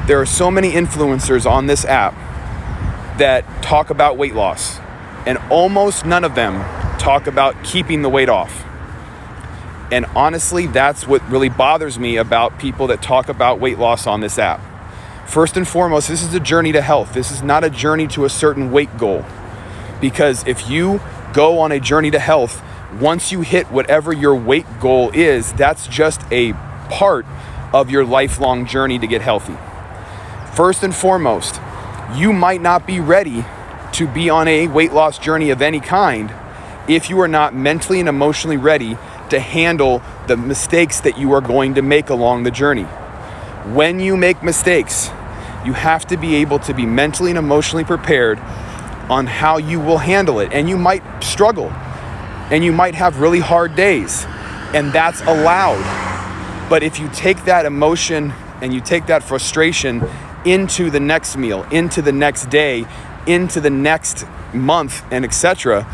There are so many influencers on this app that talk about weight loss, and almost none of them talk about keeping the weight off. And honestly, that's what really bothers me about people that talk about weight loss on this app. First and foremost, this is a journey to health. This is not a journey to a certain weight goal. Because if you go on a journey to health, once you hit whatever your weight goal is, that's just a part of your lifelong journey to get healthy. First and foremost, you might not be ready to be on a weight loss journey of any kind if you are not mentally and emotionally ready to handle the mistakes that you are going to make along the journey. When you make mistakes, you have to be able to be mentally and emotionally prepared on how you will handle it. And you might struggle, and you might have really hard days, and that's allowed. But if you take that emotion and you take that frustration into the next meal, into the next day, into the next month, and etc.,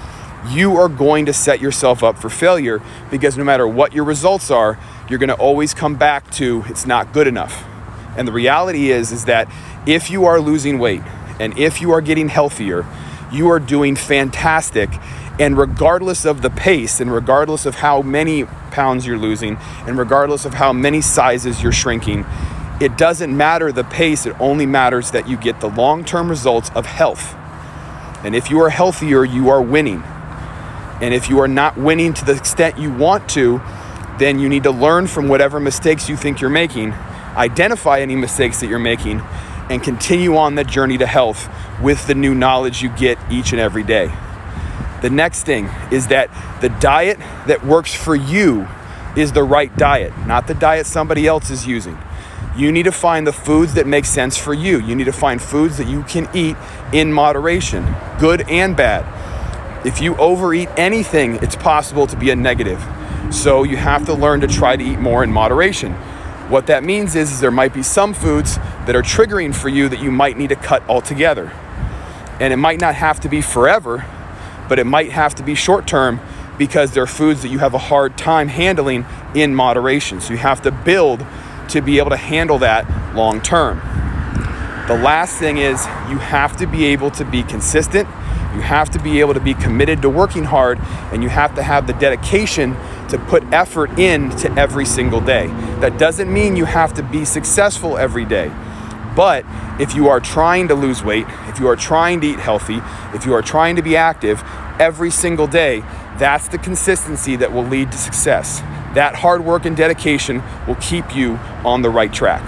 you are going to set yourself up for failure, because no matter what your results are, you're going to always come back to it's not good enough. And the reality is that if you are losing weight and if you are getting healthier, you are doing fantastic. And regardless of the pace, and regardless of how many pounds you're losing, and regardless of how many sizes you're shrinking, it doesn't matter the pace. It only matters that you get the long-term results of health. And if you are healthier, you are winning. And if you are not winning to the extent you want to, then you need to learn from whatever mistakes you think you're making, identify any mistakes that you're making, and continue on the journey to health with the new knowledge you get each and every day. The next thing is that the diet that works for you is the right diet, not the diet somebody else is using. You need to find the foods that make sense for you. You need to find foods that you can eat in moderation, good and bad. If you overeat anything, it's possible to be a negative. So you have to learn to try to eat more in moderation. What that means is there might be some foods that are triggering for you that you might need to cut altogether. And it might not have to be forever, but it might have to be short term, because they're foods that you have a hard time handling in moderation. So you have to build to be able to handle that long term. The last thing is you have to be able to be consistent. You have to be able to be committed to working hard, and you have to have the dedication to put effort into every single day. That doesn't mean you have to be successful every day. But if you are trying to lose weight, if you are trying to eat healthy, if you are trying to be active every single day, that's the consistency that will lead to success. That hard work and dedication will keep you on the right track.